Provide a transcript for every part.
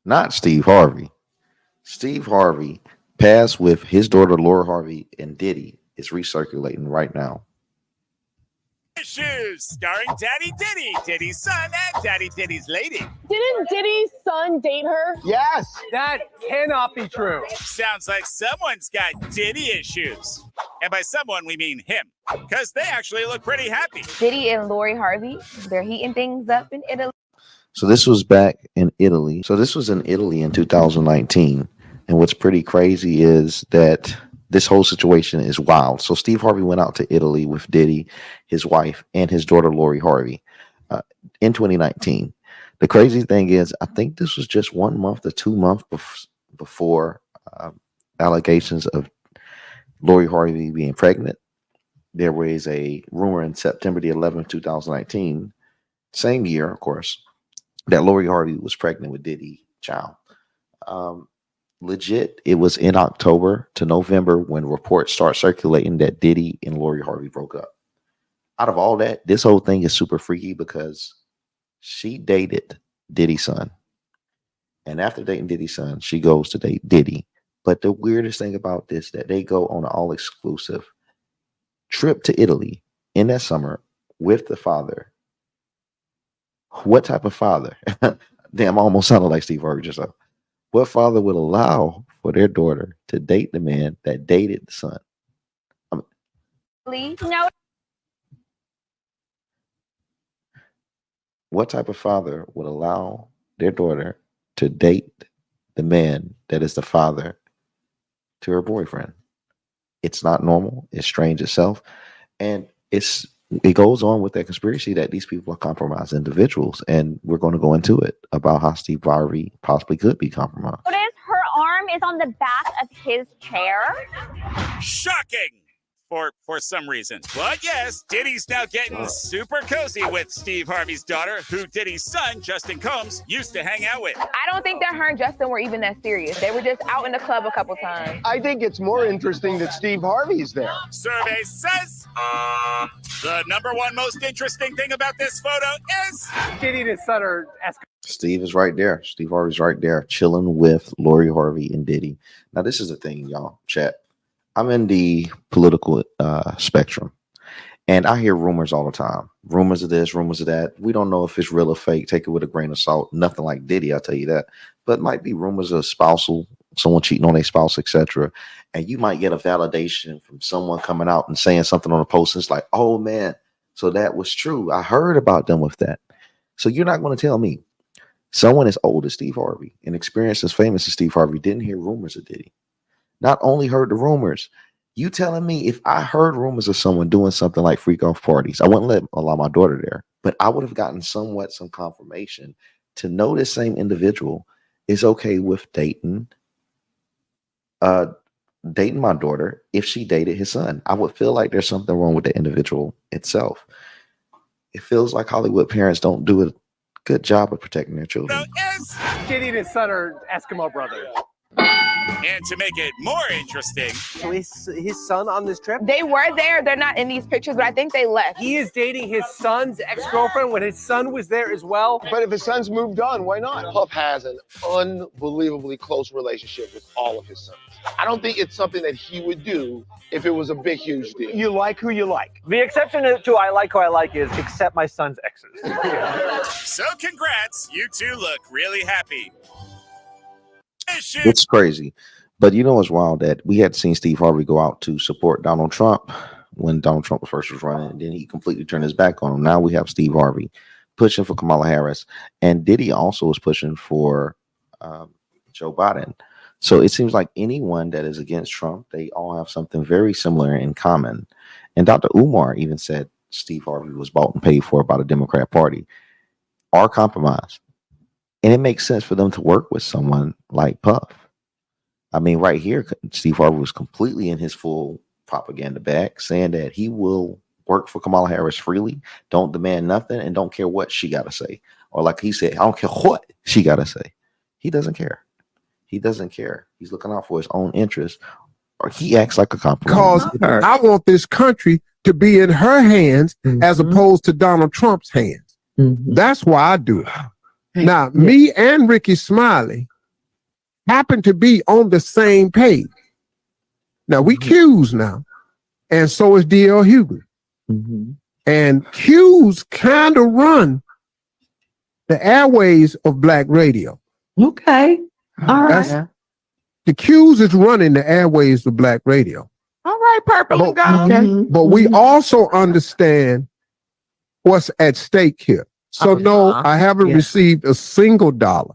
Not Steve Harvey. Steve Harvey passed with his daughter Laura Harvey and Diddy is recirculating right now. Issues starring Daddy Diddy, Diddy's son, and Daddy Diddy's lady. Didn't Diddy's son date her? Yes, that cannot be true. Sounds like someone's got Diddy issues. And by someone, we mean him. Because they actually look pretty happy. Diddy and Lori Harvey, they're heating things up in Italy. So this was back in Italy. So this was in Italy in 2019. And what's pretty crazy is that this whole situation is wild. So Steve Harvey went out to Italy with Diddy, his wife, and his daughter Lori Harvey in 2019. The crazy thing is, I think this was just 1 month to 2 months before allegations of Lori Harvey being pregnant. There was a rumor in September the 11th, 2019, same year, of course, that Lori Harvey was pregnant with Diddy child. Legit, it was in October to November when reports start circulating that Diddy and Lori Harvey broke up. Out of all that, this whole thing is super freaky because she dated Diddy's son. And after dating Diddy's son, she goes to date Diddy. But the weirdest thing about this, that they go on an all-exclusive trip to Italy in that summer with the father. What type of father? Damn, I almost sounded like Steve Harvey just now. What father would allow for their daughter to date the man that dated the son? No. What type of father would allow their daughter to date the man that is the father to her boyfriend? It's not normal. It's strange itself. And it goes on with that conspiracy that these people are compromised individuals. And we're going to go into it about how Steve Harvey possibly could be compromised. Notice her arm is on the back of his chair. Shocking! For some reason. But yes, Diddy's now getting super cozy with Steve Harvey's daughter, who Diddy's son, Justin Combs, used to hang out with. I don't think that her and Justin were even that serious. They were just out in the club a couple times. I think it's more interesting that Steve Harvey's there. Survey says the number one most interesting thing about this photo is Diddy and his son are Steve is right there. Steve Harvey's right there, chilling with Lori Harvey and Diddy. Now, this is the thing, y'all. Chat. I'm in the political spectrum, and I hear rumors all the time. Rumors of this, rumors of that. We don't know if it's real or fake. Take it with a grain of salt. Nothing like Diddy, I'll tell you that. But it might be rumors of spousal, someone cheating on their spouse, etc. And you might get a validation from someone coming out and saying something on a post. It's like, oh, man, so that was true. I heard about them with that. So you're not going to tell me someone as old as Steve Harvey and experienced as famous as Steve Harvey didn't hear rumors of Diddy. Not only heard the rumors, you telling me if I heard rumors of someone doing something like freak off parties, I wouldn't allow my daughter there, but I would have gotten some confirmation to know this same individual is okay with dating my daughter if she dated his son. I would feel like there's something wrong with the individual itself. It feels like Hollywood parents don't do a good job of protecting their children. Diddy and his son are Eskimo brothers. And to make it more interesting, So his son on this trip? They were there. They're not in these pictures, but I think they left. He is dating his son's ex-girlfriend when his son was there as well. But if his son's moved on, why not? Puff has an unbelievably close relationship with all of his sons. I don't think it's something that he would do if it was a big, huge deal. You like who you like. The exception to I like who I like is accept my son's exes. So congrats, you two look really happy. It's crazy. But you know what's wild? That we had seen Steve Harvey go out to support Donald Trump when Donald Trump first was running, and then he completely turned his back on him. Now we have Steve Harvey pushing for Kamala Harris, and Diddy also is pushing for Joe Biden. So it seems like anyone that is against Trump, they all have something very similar in common. And Dr. Umar even said Steve Harvey was bought and paid for by the Democrat Party or compromised. And it makes sense for them to work with someone like Puff. I mean, right here, Steve Harvey was completely in his full propaganda bag, saying that he will work for Kamala Harris freely, don't demand nothing, and don't care what she got to say. Or like he said, I don't care what she got to say. He doesn't care. He doesn't care. He's looking out for his own interests, or he acts like a compromise. Because I want this country to be in her hands as opposed to Donald Trump's hands. That's why I do it. Now, me and Ricky Smiley happen to be on the same page. Now we Q's now, and so is D.L. Hughley. And Q's kind of run the airways of black radio. Okay. All right. The Q's is running the airways of black radio. All right, Purple and Gold. Okay. But we also understand what's at stake here. So no, I haven't received a single dollar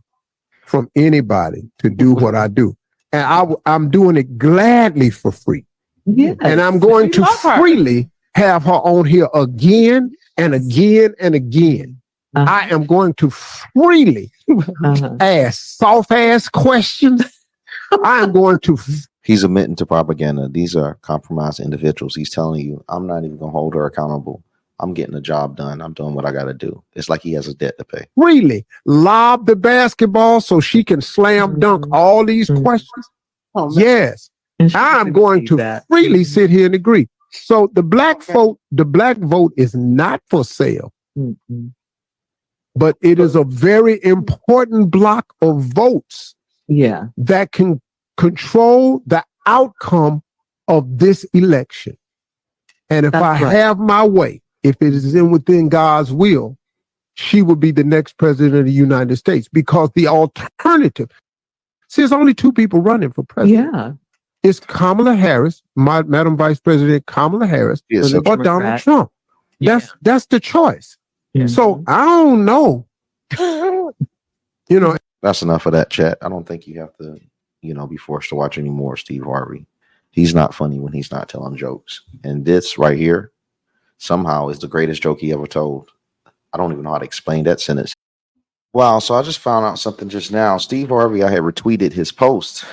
from anybody to do what I do. And I'm doing it gladly for free. Yeah. And I'm going to freely have her on here again and again and again. I am going to freely ask soft-ass questions. I am going to... He's admitting to propaganda. These are compromised individuals. He's telling you, I'm not even going to hold her accountable. I'm getting the job done. I'm doing what I got to do. It's like he has a debt to pay. Really lob the basketball so she can slam dunk all these questions? Yes. I'm going to freely sit here and agree. So the black vote is not for sale. But it is a very important block of votes that can control the outcome of this election. And if I have my way, if it is within God's will, she will be the next president of the United States, because the alternative, see, there's only two people running for president. Yeah. It's Kamala Harris, Madam Vice President Kamala Harris, or Donald Trump. That's the choice. So I don't know. That's enough of that, chat. I don't think you have to, be forced to watch any more Steve Harvey. He's not funny when he's not telling jokes. And this right here somehow is the greatest joke he ever told. I don't even know how to explain that sentence. Wow. So I just found out something just now. Steve Harvey, I had retweeted his post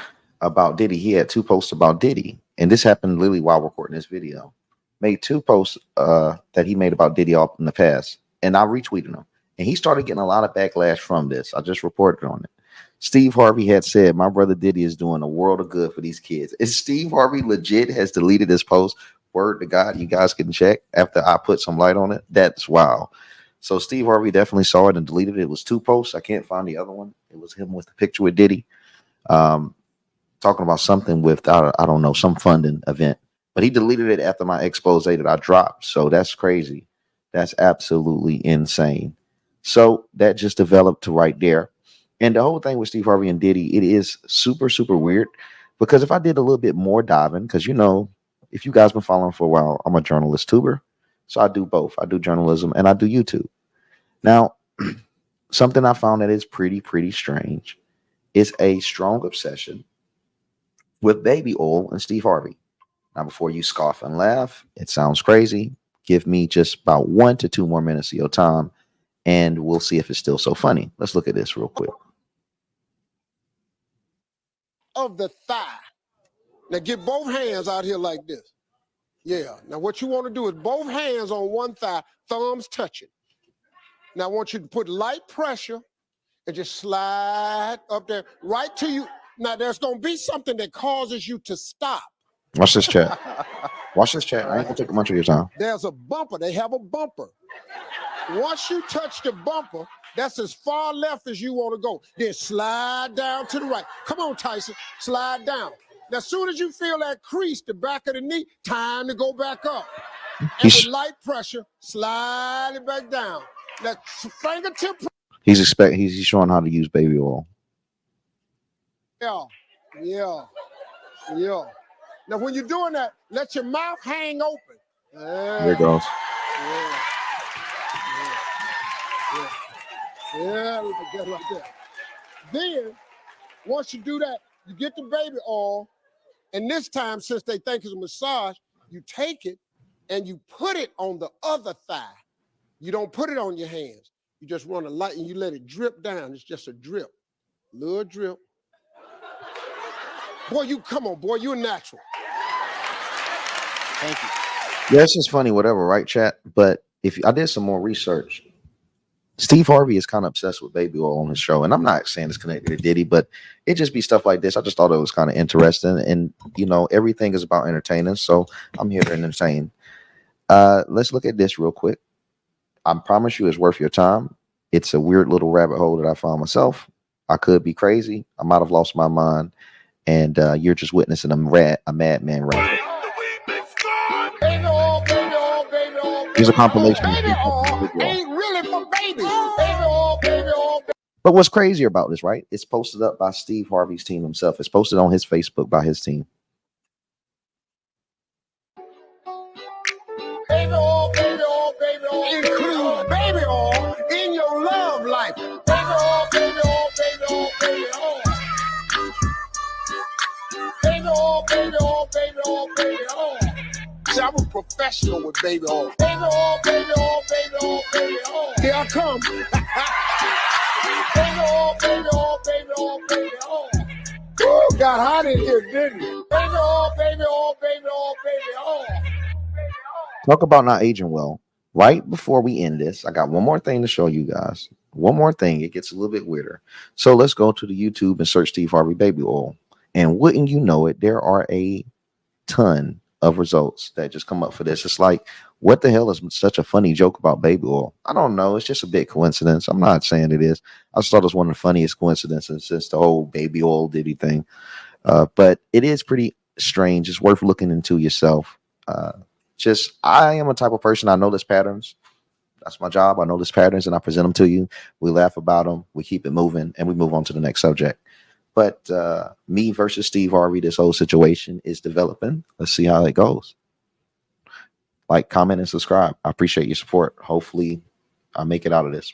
about Diddy. He had 2 posts about Diddy. And this happened literally while recording this video. Made 2 posts that he made about Diddy all in the past. And I retweeted them. And he started getting a lot of backlash from this. I just reported on it. Steve Harvey had said, my brother Diddy is doing a world of good for these kids. Is Steve Harvey legit has deleted this post? Word to God, you guys can check after I put some light on it. That's wow. So Steve Harvey definitely saw it and deleted it. It was 2 posts. I can't find the other one. It was him with the picture with Diddy. Talking about something with, I don't know, some funding event. But he deleted it after my expose that I dropped. So that's crazy. That's absolutely insane. So that just developed to right there. And the whole thing with Steve Harvey and Diddy, it is super, super weird. Because if I did a little bit more diving, because, if you guys been following for a while, I'm a journalist tuber. So I do both. I do journalism and I do YouTube. Now, something I found that is pretty, pretty strange is a strong obsession with baby oil and Steve Harvey. Now, before you scoff and laugh, it sounds crazy. Give me just about 1 to 2 more minutes of your time, and we'll see if it's still so funny. Let's look at this real quick. Of the thigh. Now get both hands out here like this. Yeah. Now what you want to do is both hands on one thigh, thumbs touching. Now I want you to put light pressure and just slide up there right to you. Now there's going to be something that causes you to stop. Watch this chat. Watch this chat. I ain't gonna take much of your time. There's a bumper. They have a bumper. Once you touch the bumper, that's as far left as you want to go. Then slide down to the right. Come on, Tyson. Slide down. Now, as soon as you feel that crease, the back of the knee, time to go back up. And with light pressure, slide it back down. That fingertip. He's showing how to use baby oil. Yeah. Now, when you're doing that, let your mouth hang open. There it goes. Yeah, get right there. Then, once you do that, you get the baby oil, and this time, since they think it's a massage, you take it and you put it on the other thigh. You don't put it on your hands. You just run a light and you let it drip down. It's just a drip, little drip. Boy, come on, boy, you're natural. Thank you. Yeah, it's just funny, whatever, right, chat? But if I did some more research, Steve Harvey is kind of obsessed with baby oil on his show. And I'm not saying it's connected to Diddy, but it just be stuff like this. I just thought it was kind of interesting. And, everything is about entertaining. So I'm here to entertain. Let's look at this real quick. I promise you it's worth your time. It's a weird little rabbit hole that I found myself. I could be crazy. I might have lost my mind, and you're just witnessing a madman rap. Here's a compilation. Ain't really for babies. But what's crazier about this, right? It's posted up by Steve Harvey's team himself. It's posted on his Facebook by his team. Baby oil, baby oil, baby oil. Include baby oil in your love life. Baby oil, baby oil, baby oil, baby oil. Baby oil, baby oil, baby oil, baby oil. See, I'm a professional with baby oil. Baby oil, baby oil, baby oil, baby oil. Here I come. Baby oil, baby oil, baby oil, baby oil. Ooh, got hot in here, didn't it? Baby oil, baby oil, baby oil, baby oil. Talk about not aging well. Right before we end this, I got one more thing to show you guys. One more thing. It gets a little bit weirder. So let's go to the YouTube and search Steve Harvey baby oil. And wouldn't you know it, there are a ton of results that just come up for this. It's like, what the hell is such a funny joke about baby oil? I don't know. It's just a big coincidence. I'm not saying it is. I just thought it was one of the funniest coincidences since the whole baby oil Diddy thing. But it is pretty strange. It's worth looking into yourself. I am a type of person. I know this patterns. That's my job. I know this patterns, and I present them to you. We laugh about them. We keep it moving, and we move on to the next subject. But me versus Steve Harvey, this whole situation is developing. Let's see how it goes. Like, comment, and subscribe. I appreciate your support. Hopefully, I make it out of this.